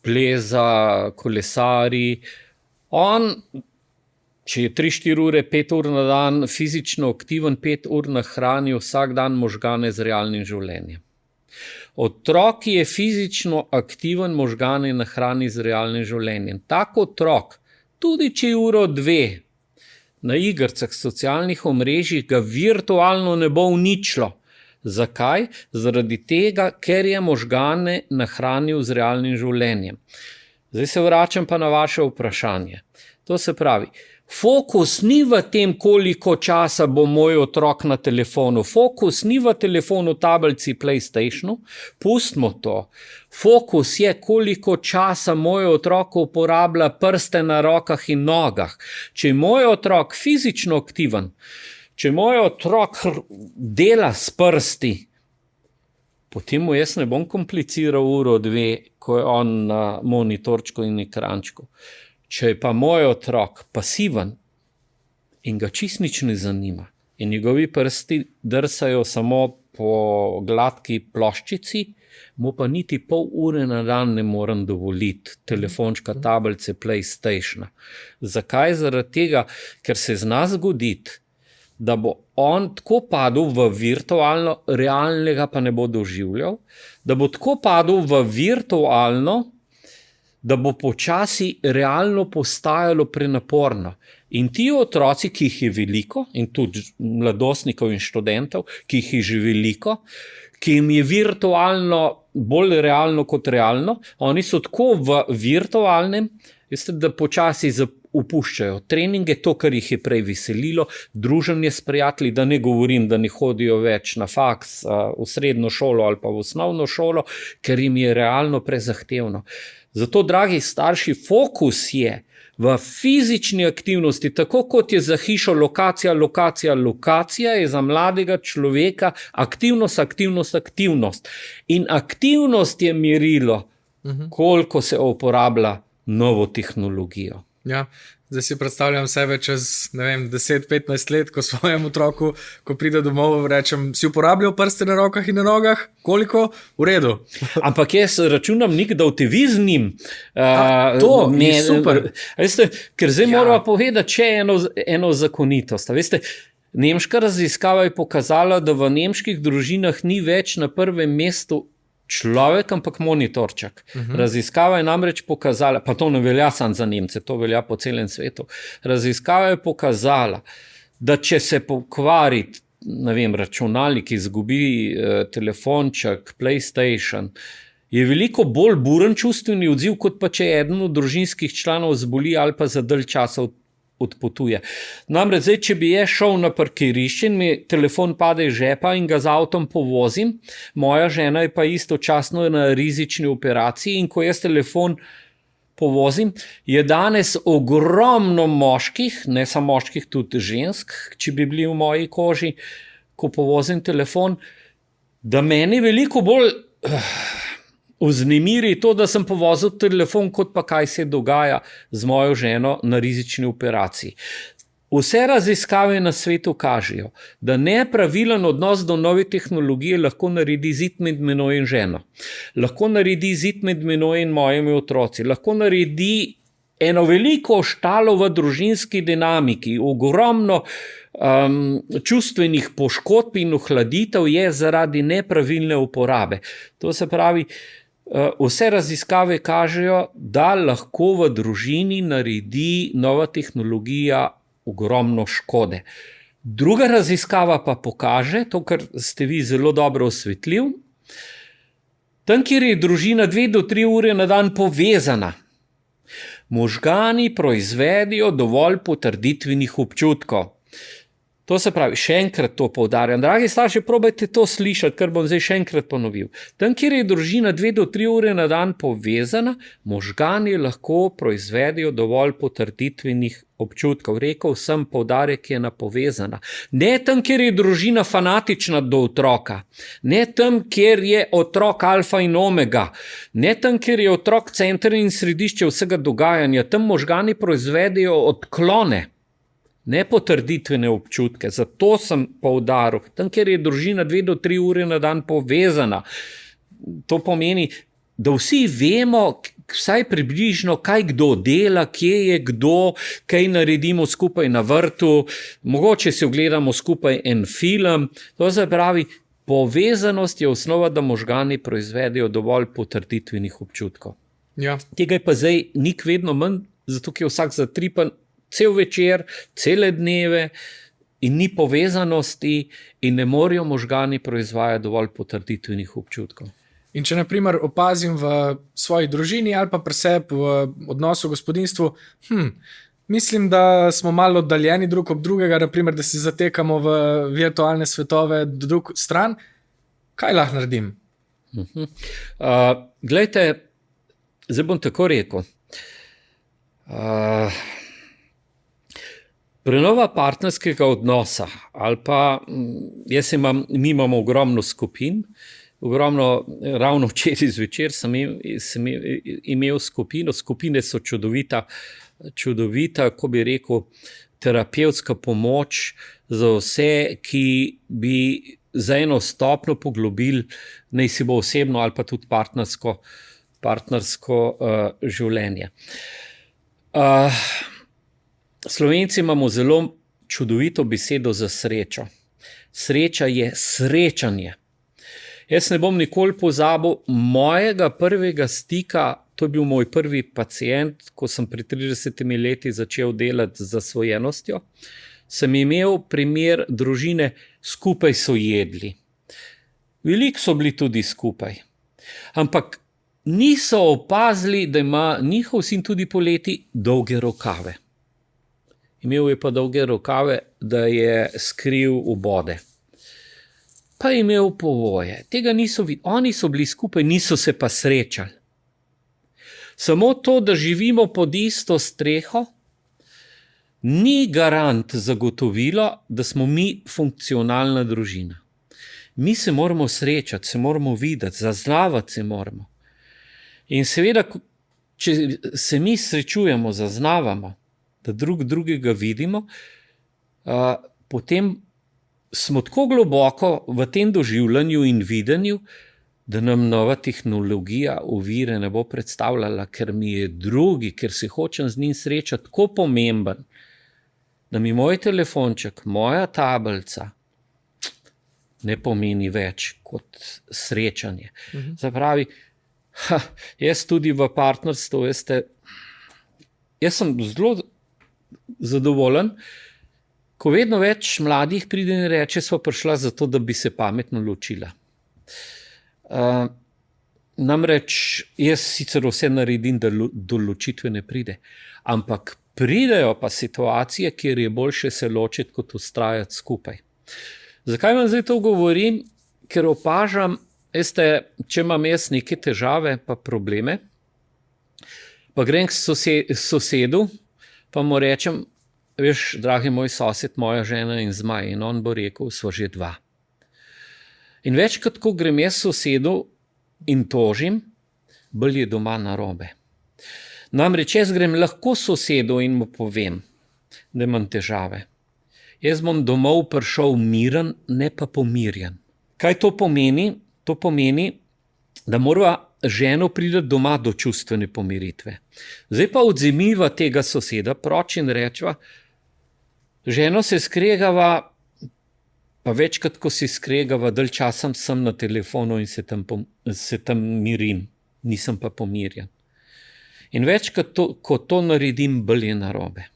pleza, kolesari, on, če je 3-4 ure, 5 ur na dan fizično aktiven, 5 ur nahrani vsak dan možgane z realnim življenjem. Otrok, ki je fizično aktiven, možgane nahrani z realnim življenjem. Tak otrok, tudi če je 1-2 na igrcah socialnih omrežjih, ga virtualno ne bo uničilo. Zakaj? Zaradi tega, ker je možgane nahranil z realnim življenjem. Zdaj se vračam pa na vaše vprašanje. To se pravi, fokus ni v tem, koliko časa bo moj otrok na telefonu. Fokus ni v telefonu, tablici, PlayStationu. Pustimo to. Fokus je, koliko časa moj otrok uporablja prste na rokah in nogah. Če je moj otrok fizično aktiven, če moj otrok dela s prsti, potem mu jaz ne bom kompliciral 1-2, ko je on na monitorčku in ekrančku. Če je pa moj otrok pasiven in ga čist nič ne zanima in njegovi prsti drsajo samo po gladki ploščici, mu pa niti pol ure na dan ne morem dovoliti telefončka, tablice, PlayStationa. Zakaj? Zaradi tega, ker se zna zgoditi, da bo on tako padel v virtualno, realnega pa ne bo doživljal, da bo tako padel v virtualno, da bo počasi realno postajalo prenaporno. In ti otroci, ki jih je veliko, in tudi mladostnikov in študentov, ki jih je že veliko, ki jim je virtualno bolj realno kot realno, oni so tako v virtualnem, veste, da počasi upuščajo treninge, to, kar jih je prej veselilo, druženje s prijatelji, da ne govorim, da ne hodijo več na faks, v srednjo šolo ali pa v osnovno šolo, ker jim je realno prezahtevno. Zato, dragi starši, fokus je v fizični aktivnosti, tako kot je za hišo lokacija, je za mladega človeka aktivnost. In aktivnost je merilo, koliko se uporablja novo tehnologijo. Ja, zdaj si predstavljam sebe čez, 10-15 let, ko svojemu otroku, ko pride domov, rečem, si uporabljal prste na rokah in na nogah? Koliko? V redu. Ampak jaz računam da v tevi z njim. To je super. Veste, ker zdaj moramo povedati še eno zakonitost. Veste, Nemška raziskava je pokazala, da v nemških družinah ni več na prvem mestu človek, ampak monitorček. Raziskava je namreč pokazala, pa to ne velja samo za Nemce, to velja po celem svetu. Raziskava je pokazala, da če se pokvari, ne vem, računalnik, izgubi telefonček, PlayStation, je veliko bolj buren čustveni odziv, kot pa če eden od družinskih članov zboli ali pa za dalj časa odpotuje. Namreč zdaj, če bi šel na parkirišče in mi telefon pade iz žepa in ga z avtom povozim, moja žena je pa istočasno na rizični operaciji in ko jaz telefon povozim, je danes ogromno moških, ne samo moških, tudi žensk, če bi bili v moji koži, ko povozim telefon, da meni veliko bolj vznemiri to, da sem povozil telefon, kot pa kaj se dogaja z mojo ženo na rizični operaciji. Vse raziskave na svetu kažejo, da nepravilen odnos do nove tehnologije lahko naredi zid med menoj in ženo. Lahko naredi zid med menoj in mojimi otroci. Lahko naredi eno veliko štalo v družinski dinamiki. Ogromno čustvenih poškodb in ohladitev je zaradi nepravilne uporabe. To se pravi, vse raziskave kažejo, da lahko v družini naredi nova tehnologija ogromno škode. Druga raziskava pa pokaže, to, kar ste vi zelo dobro osvetlil, tam, kjer je družina 2 do 3 ure na dan povezana, možgani proizvedijo dovolj potrditvenih občutkov. To se pravi, še enkrat to poudarjam. Dragi starši, probajte to slišati, kar bom zdaj še enkrat ponovil. Tam, kjer je družina 2 do 3 ure na dan povezana, možgani lahko proizvedijo dovolj potrditvenih občutkov. Rekel sem, poudarek je na povezana. Ne tam, kjer je družina fanatična do otroka. Ne tam, kjer je otrok alfa in omega. Ne tam, kjer je otrok center in središče vsega dogajanja. Tam možgani proizvedijo odklone. Ne potrditvene občutke, zato sem poudaril, tam, kjer je družina 2 do 3 ure na dan povezana. To pomeni, da vsi vemo, vsaj približno, kaj kdo dela, kje je kdo, kaj naredimo skupaj na vrtu, mogoče si ogledamo skupaj en film. To se pravi, povezanost je osnova, da možgani proizvedejo dovolj potrditvenih občutkov. Ja. Tega je pa zdaj nik vedno manj, zato ker je vsak zatripan cel večer, cele dneve in ni povezanosti in ne morejo možgani proizvajati dovolj potrditvenih občutkov. In če naprimer opazim v svoji družini ali pa pri sebi v odnosu v gospodinjstvu, mislim, da smo malo oddaljeni drug od drugega, naprimer, da se zatekamo v virtualne svetove drug stran, kaj lahko naredim? Glejte, zdaj bom tako rekel. Prenova partnerskega odnosa ali pa, mi imamo ogromno skupin, ravno včeraj zvečer sem imel skupino, skupine so čudovita, ko bi rekel, terapevtska pomoč za vse, ki bi za eno stopnjo poglobili, naj si bo osebno ali pa tudi partnersko življenje. Slovenci imamo zelo čudovito besedo za srečo. Sreča je srečanje. Jaz ne bom nikoli pozabil mojega prvega stika, to je bil moj prvi pacient, ko sem pri 30 leti začel delati z zasvojenostjo, sem imel primer družine, skupaj so jedli. Veliko so bili tudi skupaj. Ampak niso opazili, da ima njihov sin tudi poleti dolge rokave. Imel je pa dolge rokave, da je skril obode. Pa je imel povoje. Tega niso videli. Oni so bili skupaj, niso se pa srečali. Samo to, da živimo pod isto streho, ni garant zagotovilo, da smo mi funkcionalna družina. Mi se moramo srečati, se moramo videti, zaznavati se moramo. In seveda, če se mi srečujemo, zaznavamo, da drugega vidimo, potem smo tako globoko v tem doživljanju in videnju, da nam nova tehnologija ovire ne bo predstavljala, ker mi je drugi, ker se hočem z njim srečati, tako pomemben, da mi moj telefonček, moja tablica ne pomeni več kot srečanje. Zapravi, jaz tudi v partnerstvu, jaz sem zelo zadovoljen, ko vedno več mladih pride in reče, sva prišla zato, da bi se pametno ločila. Namreč jaz sicer vse naredim, da do ločitve ne pride, ampak pridejo pa situacije, kjer je boljše se ločiti, kot vztrajati skupaj. Zakaj vam zdaj to govorim? Ker opažam, če imam jaz neke težave pa probleme, pa grem k sosedu, pa mu rečem, veš, dragi moj sosed, moja žena in zmaj, in on bo rekel, sva že dva. In večkrat, ko grem jaz sosedu in tožim, bolj je doma narobe. Namreč jaz grem lahko sosedu in mu povem, da imam težave. Jaz bom domov prišel miren, ne pa pomirjen. Kaj to pomeni? To pomeni, da mora ženo priti doma do čustvene pomiritve. Zdaj pa odzemiva tega soseda proč in rečva, ženo se skregava, pa večkrat, ko se skregava, dalj časem sem na telefonu in se tam mirim, nisem pa pomirjen. In večkrat, ko to naredim, bolj je narobe.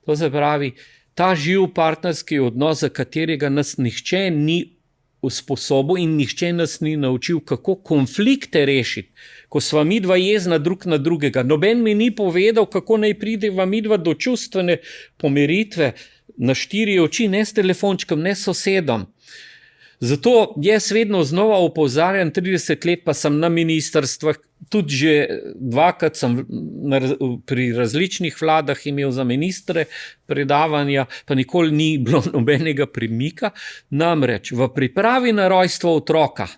To se pravi, ta živ partnerski odnos, za katerega nas nihče ni usposobil in nihče nas ni naučil, kako konflikte rešiti, ko sva midva jezna drug na drugega. Noben mi ni povedal, kako naj prideva midva do čustvene pomiritve na 4 oči, ne s telefončkom, ne s sosedom. Zato jaz vedno znova opozarjam, 30 let pa sem na ministrstvih, tudi že 2-krat sem pri različnih vladah imel za ministre predavanja, pa nikoli ni bilo nobenega premika. Namreč v pripravi na rojstvo otroka,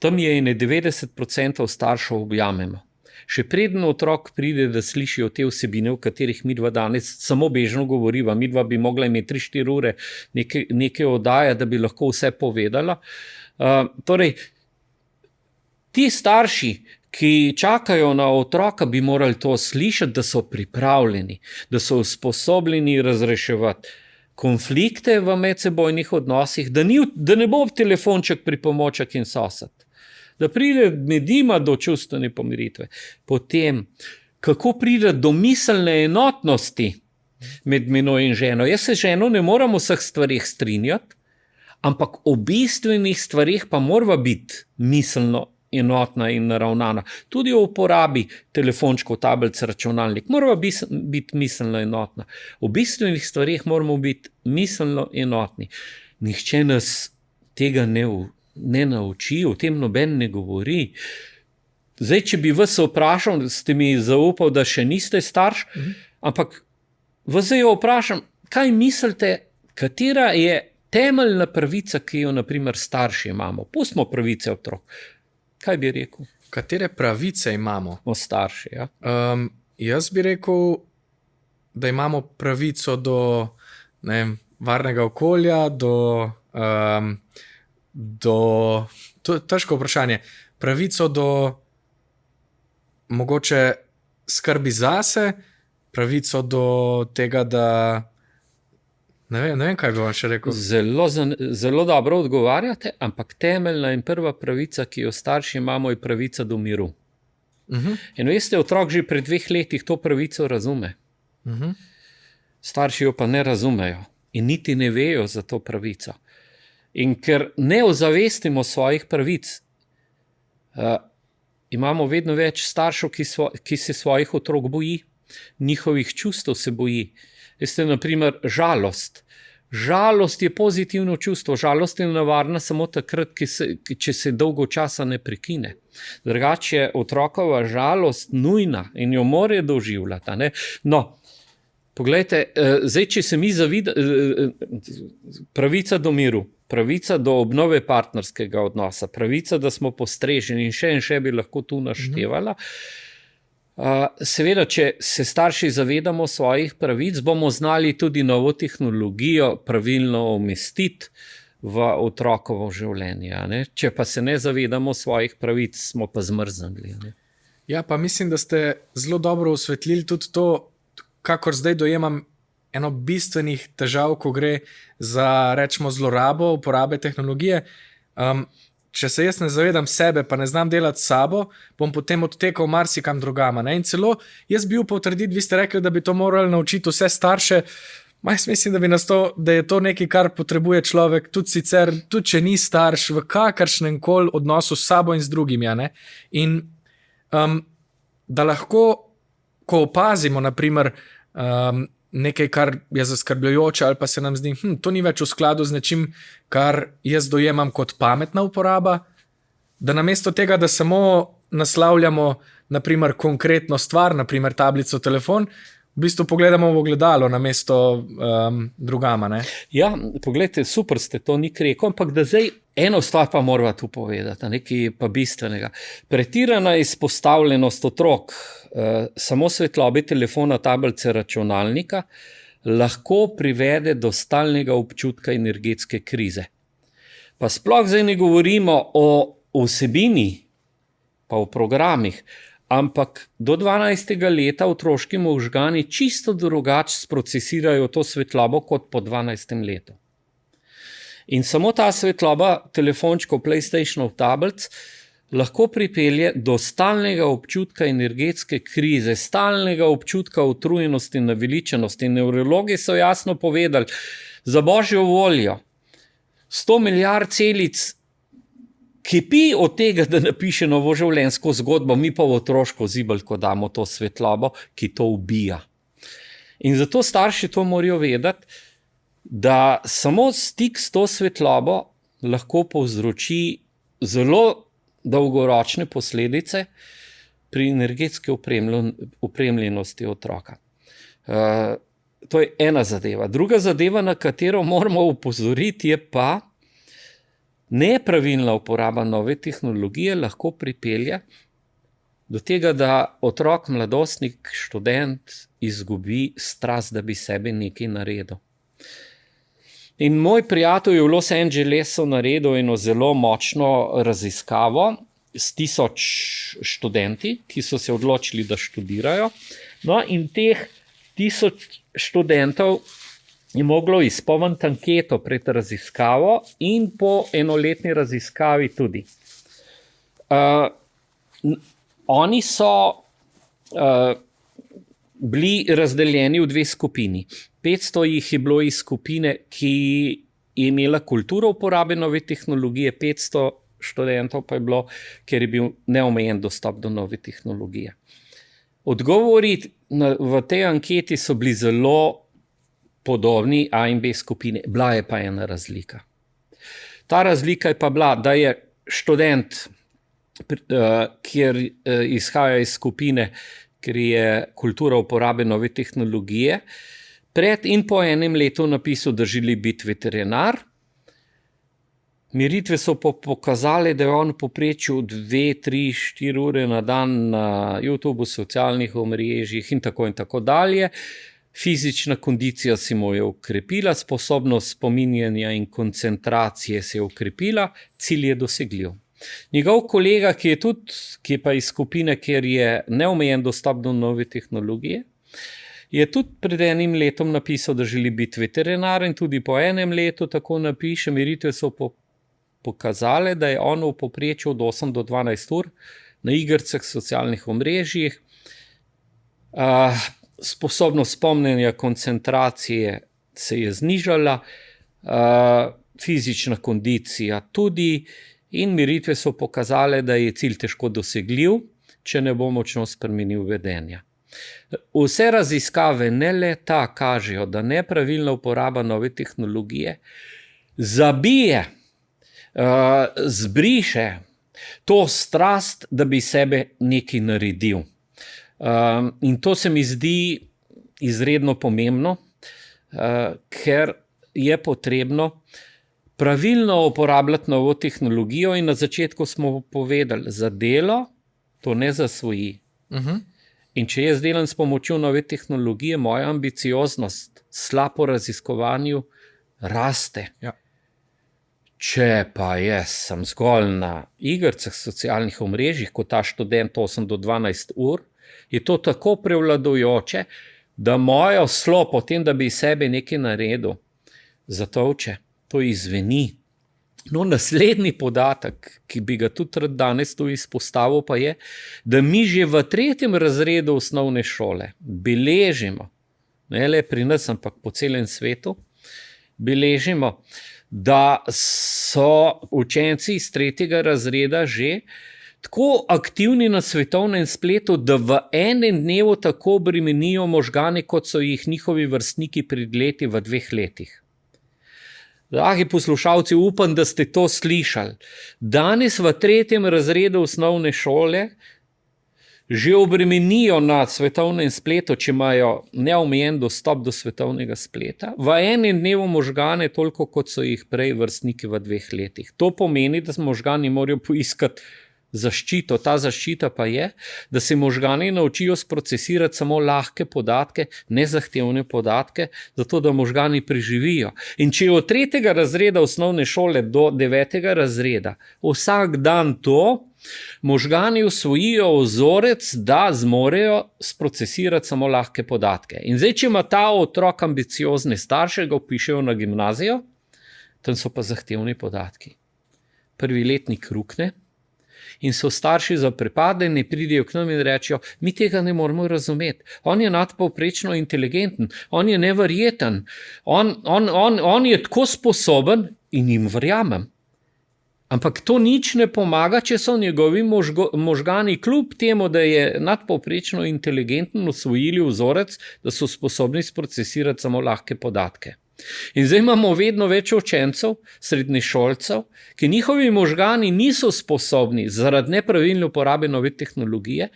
tam je 90% staršev objamemo. Še preden otrok pride, da slišijo te vsebine, o katerih midva danes samo bežno govoriva, midva bi mogla imeti 3-4 ure neke oddaje, da bi lahko vse povedala. Torej, ti starši, ki čakajo na otroka, bi morali to slišati, da so pripravljeni, da so usposobljeni razreševati konflikte v medsebojnih odnosih, da ne bo telefonček, pripomoček in sosed. Da pride med njima do čustvene pomiritve. Potem, kako pride do miselne enotnosti med menoj in ženo. Jaz se ženo ne moram v vseh stvarih strinjati, ampak o bistvenih stvarih pa mora biti miselno enotna in naravnana. Tudi o uporabi telefončkov, tablic, računalnik. Mora biti miselno enotna. O bistvenih stvarih moramo biti miselno enotni. Nihče nas tega ne nauči, o tem noben ne govori. Zdaj, če bi vas vprašal, ste mi zaupal, da še niste starš, ampak vas zdaj vprašam, kaj mislite, katera je temeljna pravica, ki jo, na primer, starši imamo? Pustimo pravice otrok. Kaj bi rekel? Katere pravice imamo? O starši, ja. Jaz bi rekel, da imamo pravico do varnega okolja, to je težko vprašanje, pravico do mogoče skrbi zase, pravico do tega, da ne vem, kaj bi vam še rekel. Zelo dobro odgovarjate, ampak temeljna in prva pravica, ki jo starši imamo, je pravica do miru. In veste, otrok že pred 2 letih to pravico razume. Starši jo pa ne razumejo in niti ne vejo za to pravico. In ker ne ozavestimo svojih pravic, imamo vedno več staršev, ki se svojih otrok boji, njihovih čustev se boji. Veste, na primer, žalost. Žalost je pozitivno čustvo, žalost je nevarna samo takrat, če se dolgo časa ne prekine. Drugače je otrokova žalost nujna in jo mora doživljati. No, poglejte, zdaj, če se mi pravica do miru, pravica do obnove partnerskega odnosa, pravica, da smo postreženi in še bi lahko tu naštevala. Seveda, če se starši zavedamo svojih pravic, bomo znali tudi novo tehnologijo pravilno umestiti v otrokovo življenje. Če pa se ne zavedamo svojih pravic, smo pa zmrznili. Ja, pa mislim, da ste zelo dobro osvetlili tudi to, kakor zdaj dojemam eno bistvenih težav, ko gre za, rečemo, zlorabo uporabe tehnologije. Če se jaz ne zavedam sebe, pa ne znam delati s sabo, bom potem odtekal marsikam drugama. Ne? In celo jaz bi upal trditi, vi ste rekli, da bi to morali naučiti vse starše. Jaz mislim, da je to nekaj, kar potrebuje človek, tudi sicer, tudi če ni starš, v kakršnem koli odnosu s sabo in z drugimi. In da lahko, ko opazimo, naprimer, nekaj, kar je zaskrbljujoče, ali pa se nam zdi, to ni več v skladu z nečim, kar jaz dojemam kot pametna uporaba, da namesto tega, da samo naslavljamo naprimer konkretno stvar, naprimer tablico, telefon, v bistvu pogledamo v ogledalo namesto drugama. Ne? Ja, poglejte, super ste to nik rekel, ampak da zdaj eno stvar pa morava tu povedati, nekaj pa bistvenega. Pretirana izpostavljenost otrok samo svetlobi telefona, tablice, računalnika lahko privede do stalnega občutka energetske krize. Pa sploh zdaj ne govorimo o vsebini, pa o programih, ampak do 12. leta otroški možgani čisto drugače sprocesirajo to svetlobo kot po 12. letu. In samo ta svetloba telefončkov, PlayStationov, tablic lahko pripelje do stalnega občutka energetske krize, stalnega občutka utrujenosti, naveličenosti. Nevrologi so jasno povedali, za božjo voljo, 100 milijard celic kipi od tega, da napiše novo življenjsko zgodbo, mi pa v otroško zibelko damo to svetlobo, ki to ubija. In zato starši to morajo vedeti, da samo stik s to svetlobo lahko povzroči zelo dolgoročne posledice pri energetski opremljenosti otroka. To je ena zadeva. Druga zadeva, na katero moramo opozoriti, je pa nepravilna uporaba nove tehnologije lahko pripelje do tega, da otrok, mladostnik, študent izgubi strast, da bi sebi nekaj naredil. In moj prijatelj je v Los Angelesu naredil eno zelo močno raziskavo s 1000 študenti, ki so se odločili, da študirajo. No, in teh 1000 študentov je moglo izpolniti anketo pred raziskavo in po enoletni raziskavi tudi. Oni so bili razdeljeni v dve skupini. 500 jih je bilo iz skupine, ki je imela kulturo uporabe nove tehnologije, 500 študentov pa je bilo, ker je bil neomejen dostop do nove tehnologije. Odgovori v tej anketi so bili zelo podobni A in B skupine. Bila je pa ena razlika. Ta razlika je pa bila, da je študent, kjer izhaja iz skupine, ker je kultura uporabe nove tehnologije, pred in po enem letu napisal, da želi biti veterinar. Meritve so pokazale, da je on v povprečju 2, 3, 4 ure na dan na YouTubeu, socialnih omrežjih in tako dalje. Fizična kondicija se mu je okrepila, sposobnost spominjanja in koncentracije se je okrepila, cilj je dosegljiv. Njegov kolega, ki je pa iz skupine, kjer je neomejen dostop do nove tehnologije, je tudi pred enim letom napisal, da želi biti veterinar in tudi po enem letu tako napiše. Meritve so pokazale, da je on v povprečju od 8 do 12 ur na igricah, socialnih omrežjih. Sposobnost spomnjenja, koncentracije se je znižala, fizična kondicija tudi, in meritve so pokazale, da je cilj težko dosegljiv, če ne bo močno spremenil vedenja. Vse raziskave, ne le ta, kažejo, da nepravilna uporaba nove tehnologije zabije, zbriše to strast, da bi sebe nekaj naredil. In to se mi zdi izredno pomembno, ker je potrebno pravilno uporabljati novo tehnologijo in na začetku smo povedali, za delo to ne zasvoji. In če jaz delam s pomočjo nove tehnologije, moja ambicioznost, slab po raziskovanju, raste. Ja. Če pa jaz sem zgolj na igricah, socialnih omrežjih, kot ta študent 8 do 12 ur, je to tako prevladujoče, da mojo slo potem, da bi iz sebe nekaj naredil, zatolče, to izveni. No, naslednji podatek, ki bi ga tudi danes tu izpostavil, pa je, da mi že v 3. razredu osnovne šole beležimo, ne le pri nas, ampak po celem svetu, beležimo, da so učenci iz 3. razreda že tako aktivni na svetovnem spletu, da v enem dnevu tako bremenijo možgane, kot so jih njihovi vrstniki pred leti v 2 letih. Dragi poslušalci, upam, da ste to slišali. Danes v 3. razredu osnovne šole že obremenijo na svetovnem spletu, če imajo neomejen dostop do svetovnega spleta, v enem dnevu možgane toliko, kot so jih prej vrstniki v 2 letih. To pomeni, da možgani morajo poiskati zaščito. Ta zaščita pa je, da se možgani naučijo sprocesirati samo lahke podatke, nezahtevne podatke, zato da možgani preživijo. In če od 3. razreda osnovne šole do 9. razreda vsak dan to, možgani usvojijo vzorec, da zmorejo sprocesirati samo lahke podatke. In zdaj, če ima ta otrok ambiciozne starše, ga vpišejo na gimnazijo, tam so pa zahtevni podatki. Prvi letnik rukne in so starši zaprepadeni, pridejo k nam in rečejo, mi tega ne moramo razumeti. On je nadpovprečno inteligenten, on je neverjeten, on je tako sposoben in jim verjamem. Ampak to nič ne pomaga, če so njegovi možgani kljub temu, da je nadpovprečno inteligenten, usvojili vzorec, da so sposobni sprocesirati samo lahke podatke. In zdaj imamo vedno več učencev, srednješolcev, ki njihovi možgani niso sposobni zaradi nepravilne uporabe nove tehnologije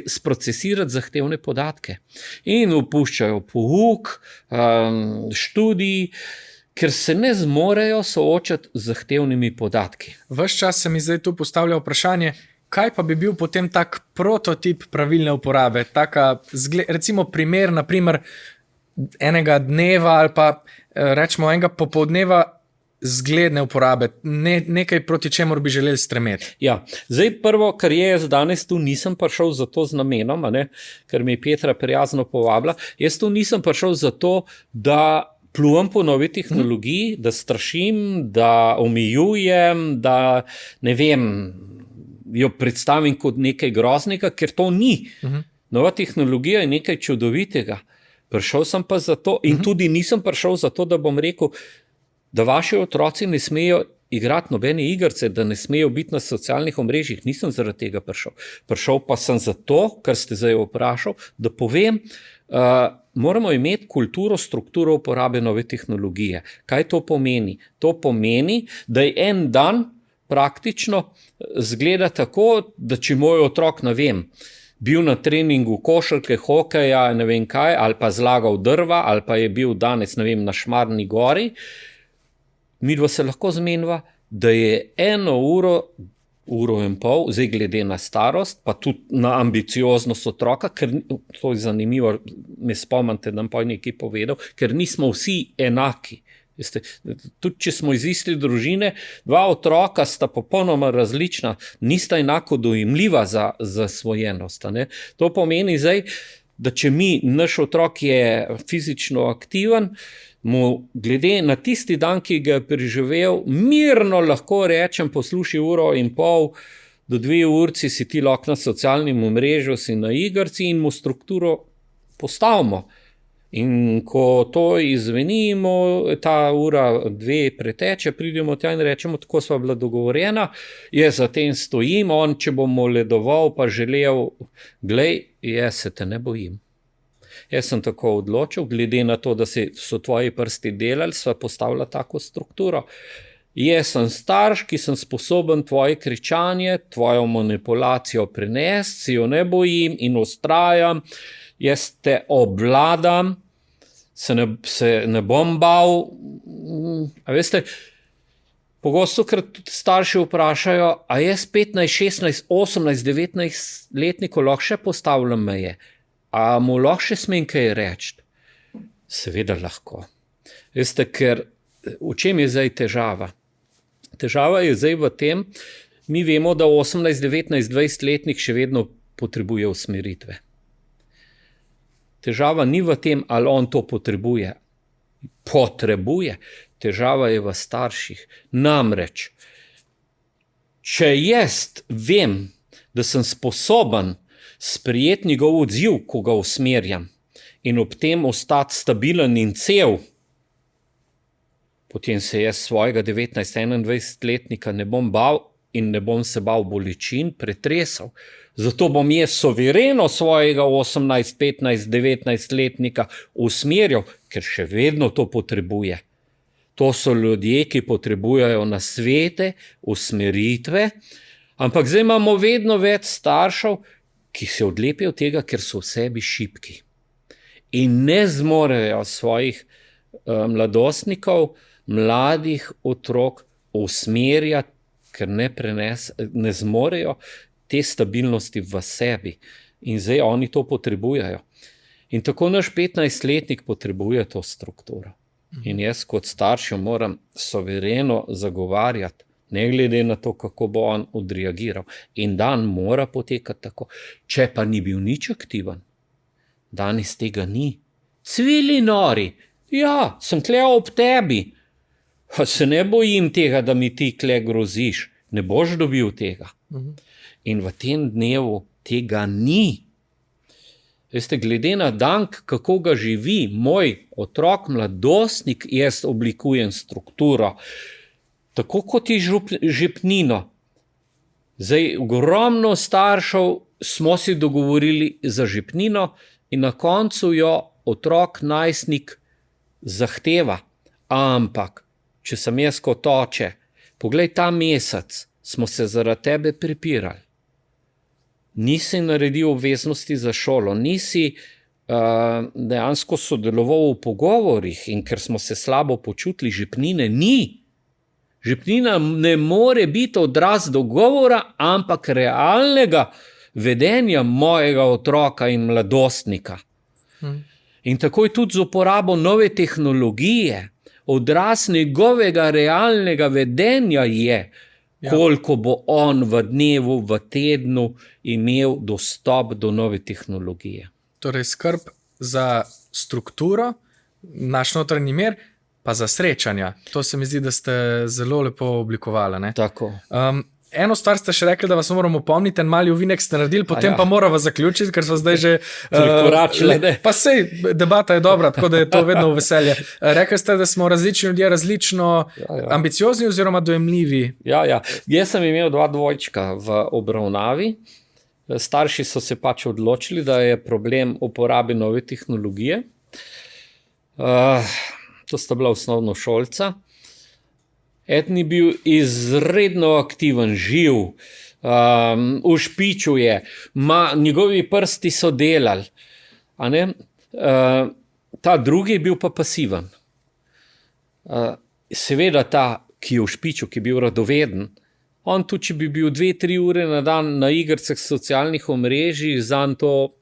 sprocesirati zahtevne podatke. In opuščajo pouk, študij, ker se ne zmorejo soočati z zahtevnimi podatki. Ves čas se mi zdaj tu postavlja vprašanje, kaj pa bi bil potem tak prototip pravilne uporabe? Recimo primer, naprimer, enega dneva ali pa rečemo enega popoldneva zgledne uporabe, nekaj proti čemur bi želeli stremeti. Ja, zdaj prvo, kar je, jaz danes tu nisem prišel za to z namenom, ker mi je Petra prijazno povabila, jaz tu nisem prišel za to, da plujem po novi tehnologiji, da strašim, da omejujem, da ne vem, jo predstavim kot nekaj groznega, ker to ni. Nova tehnologija je nekaj čudovitega. Prišel sem pa zato in tudi nisem prišel zato, da bom rekel, da vaši otroci ne smejo igrati nobene igrice, da ne smejo biti na socialnih omrežjih. Nisem zaradi tega prišel. Prišel pa sem zato, kar ste zdaj vprašal, da povem, moramo imeti kulturo, strukturo uporabe nove tehnologije. Kaj to pomeni? To pomeni, da je en dan praktično zgleda tako, da če moj otrok, ne vem, bil na treningu košarke, hokeja, ne vem kaj, ali pa zlagal drva, ali pa je bil danes, ne vem, na Šmarni gori, midva se lahko zmeniva, da je 1 uro, 1,5 ure, zdaj glede na starost, pa tudi na ambicioznost otroka, ker to je zanimivo, me spomnite, da nam pa je nekaj povedal, ker nismo vsi enaki. Veste, tudi če smo iz iste družine, 2 otroka sta popolnoma različna, nista enako dojemljiva za zasvojenost. To pomeni zdaj, da če naš otrok je fizično aktiven, mu glede na tisti dan, ki ga je preživel, mirno lahko rečem, poslušaj 1,5 do 2 urci, si ti lahko na socialnem omrežju, si na igrici in mu strukturo postavimo. In ko to izvenimo, ta 1-2 preteče, pridemo tja in rečemo, tako sva bila dogovorjena, jaz za tem stojim, on, če bom moledoval, pa želel, glej, jaz se te ne bojim. Jaz sem tako odločil, glede na to, da so tvoji prsti delali, sva postavila tako strukturo. Jaz sem starš, ki sem sposoben tvoje kričanje, tvojo manipulacijo prenesti, si jo ne bojim in vztrajam, jaz te obvladam, se ne bom bal. A veste, pogosto krat starši vprašajo, a jaz 15, 16, 18, 19 letniku lahko še postavljam meje? A mu lahko še smem kaj reči? Seveda lahko. Veste, ker v čem je zdaj težava? Težava je zdaj v tem, mi vemo, da 18, 19, 20 letnik še vedno potrebuje usmeritve. Težava ni v tem, ali on to potrebuje. Potrebuje. Težava je v starših. Namreč, če jaz vem, da sem sposoben sprejeti njegov odziv, ko ga usmerjam, in ob tem ostati stabilen in cel, potem se jaz svojega 19-21-letnika ne bom bal in ne bom se bal bolečin, pretresal. Zato bom jaz sovereno svojega 18, 15, 19-letnika usmerjal, ker še vedno to potrebuje. To so ljudje, ki potrebujejo nasvete, usmeritve, ampak zdaj imamo vedno več staršev, ki se odlepijo od tega, ker so v sebi šibki in ne zmorejo svojih mladostnikov, mladih otrok usmerjati, ker ne zmorejo te stabilnosti v sebi. In zdaj oni to potrebujejo. In tako naš 15-letnik potrebuje to strukturo. In jaz kot starš jo moram sovereno zagovarjati, ne glede na to, kako bo on odreagiral. In dan mora potekati tako. Če pa ni bil nič aktiven, danes tega ni. Cvili nori, ja, sem tle ob tebi. Se ne bojim tega, da mi ti tle groziš. Ne boš dobil tega. In v tem dnevu tega ni. Veste, glede na dan, kako ga živi moj otrok, mladostnik, jaz oblikujem strukturo. Tako kot je žepnino. Zdaj, ogromno staršev smo si dogovorili za žepnino in na koncu jo otrok, najstnik zahteva. Ampak, če sem jaz kot oče, poglej, ta mesec smo se zaradi tebe prepirali. Nisi naredil obveznosti za šolo, nisi dejansko sodeloval v pogovorih in ker smo se slabo počutili, žepnine ni. Žepnina ne more biti odraz dogovora, ampak realnega vedenja mojega otroka in mladostnika. In tako je tudi z uporabo nove tehnologije. Odraz njegovega realnega vedenja je, koliko bo on v dnevu, v tednu imel dostop do nove tehnologije. Torej, skrb za strukturo, naš notranji mir, pa za srečanja. To se mi zdi, da ste zelo lepo oblikovali. Ne? Tako. Eno stvar ste še rekli, da vas moramo pomniti, en mali uvinek ste naredili, potem pa moramo zaključiti, ker so zdaj že prekoračili. Pa sej, debata je dobra, tako da je to vedno v veselje. Rekli ste, da smo različni ljudje, različno ambiciozni oziroma dojemljivi. Ja. Jaz sem imel 2 dvojčka v obravnavi. Starši so se pač odločili, da je problem uporabe nove tehnologije. To sta bila osnovnošolca. Eden je bil izredno aktiven, živ, ušpičuje, njegovi prsti so delali. Ta drugi je bil pa pasiven. Seveda ta, ki je ušpičil, ki je bil radoveden, on tudi, če bi bil 2-3 ure na dan na igricah socialnih omrežij, zanj to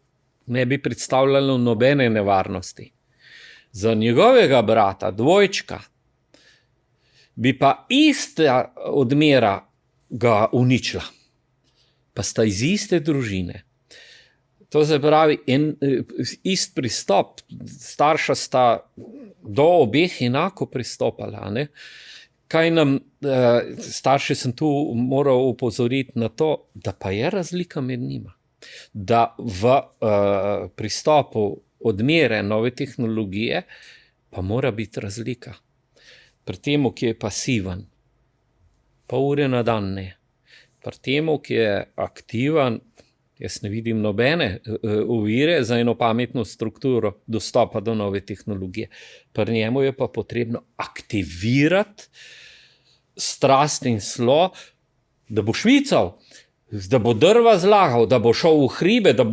ne bi predstavljalo nobene nevarnosti. Za njegovega brata, dvojčka, bi pa ista odmera ga uničila. Pa sta iz iste družine. To se pravi, ist pristop, starša sta do obeh enako pristopala. Ne? Kaj nam, starši sem tu moral upozoriti na to, da pa je razlika med njima. Da v pristopu odmere nove tehnologije pa mora biti razlika. Pri temu, ki je pasiven, pol ure na dan ne. Pri temu, ki je aktiven, jaz ne vidim nobene ovire za eno pametno strukturo dostopa do nove tehnologije. Pri njemu je pa potrebno aktivirati strast in slo, da bo švical, da bo drva zlagal, da bo šel v hribe, da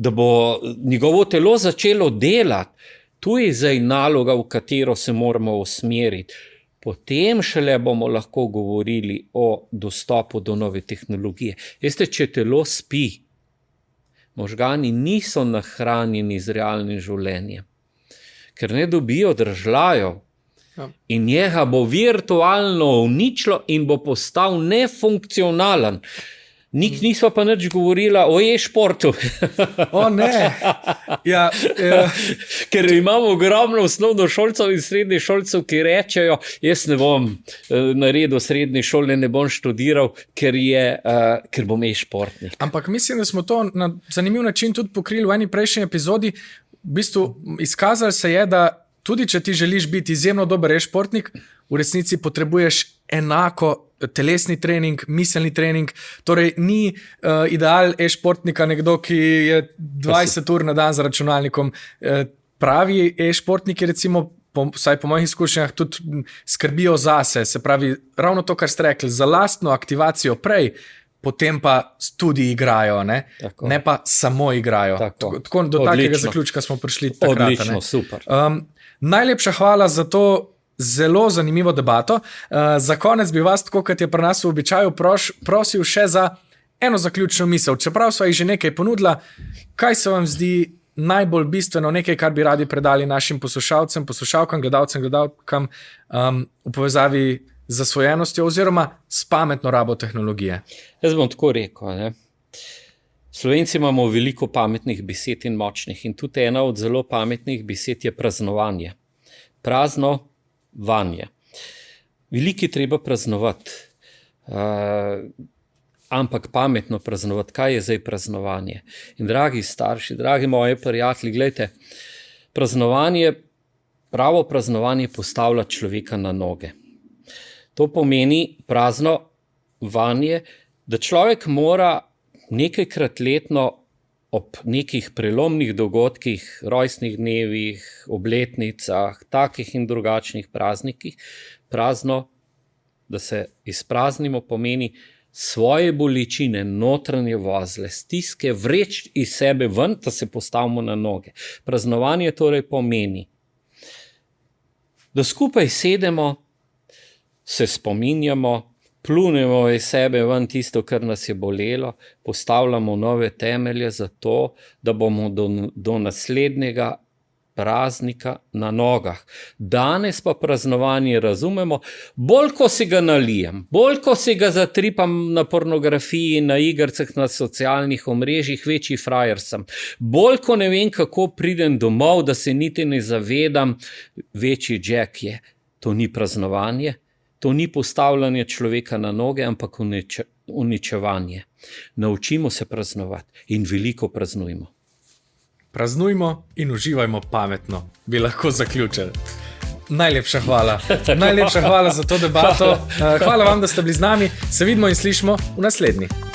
bo njegovo telo začelo delati. Tu je zdaj naloga, v katero se moramo usmeriti. Potem šele bomo lahko govorili o dostopu do nove tehnologije. Veste, če telo spi, možgani niso nahranjeni z realnim življenjem, ker ne dobijo držljajev in njega bo virtualno uničilo in bo postal nefunkcionalen. Nisva pa nič govorila o e-športu. O ne. Ja, Ker imamo ogromno osnovnošolcev in srednješolcev, ki rečejo, jaz ne bom naredil srednje šole, ne bom študiral, ker bom e-športnik. Ampak mislim, da smo to na zanimiv način tudi pokrili v eni prejšnji epizodi. V bistvu izkazalo se je, da tudi če ti želiš biti izjemno dober e-športnik, v resnici potrebuješ enako telesni trening, miselni trening. Torej, ni ideal e-športnika nekdo, ki je 20 ur na dan za računalnikom. Pravi e-športniki, recimo, vsaj po mojih izkušnjah, tudi skrbijo zase. Se pravi, ravno to, kar ste rekli, za lastno aktivacijo prej, potem pa tudi igrajo, ne pa samo igrajo. Tako do takega zaključka smo prišli takrat. Odlično, super. Najlepša hvala za to zelo zanimivo debato. Za konec bi vas, tako kot je pri nas v običaju, prosil še za eno zaključno misel. Čeprav sva jih že nekaj ponudila, kaj se vam zdi najbolj bistveno, nekaj, kar bi radi predali našim poslušalcem, poslušalkam, gledalcem, gledalkam v povezavi z zasvojenostjo oziroma s pametno rabo tehnologije? Jaz bom tako rekel, ne. Slovenci imamo veliko pametnih besed in močnih in tudi ena od zelo pametnih besed je praznovanje. Praznovanje. Veliko je treba praznovati, ampak pametno praznovati. Kaj je zdaj praznovanje? In dragi starši, dragi moji prijatelji, gledajte, pravo praznovanje postavlja človeka na noge. To pomeni praznovanje, da človek mora nekajkrat letno ob nekih prelomnih dogodkih, rojstnih dnevih, obletnicah, takih in drugačnih praznikih, da se izpraznimo, pomeni svoje bolečine, notranje vozle, stiske vreči iz sebe ven, da se postavimo na noge. Praznovanje torej pomeni, da skupaj sedemo, se spominjamo, plunemo iz sebe ven tisto, kar nas je bolelo, postavljamo nove temelje za to, da bomo do naslednjega praznika na nogah. Danes pa praznovanje razumemo, bolj ko si ga nalijem, bolj ko si ga zatripam na pornografiji, na igrcah, na socialnih omrežjih, večji frajer sem. Bolj ko ne vem, kako pridem domov, da se niti ne zavedam, večji jack je. To ni praznovanje. To ni postavljanje človeka na noge, ampak uničevanje. Naučimo se praznovati in veliko praznujmo. Praznujmo in uživajmo pametno, bi lahko zaključili. Najlepša hvala. Najlepša hvala za to debato. Hvala vam, da ste bili z nami. Se vidimo in slišimo v naslednji.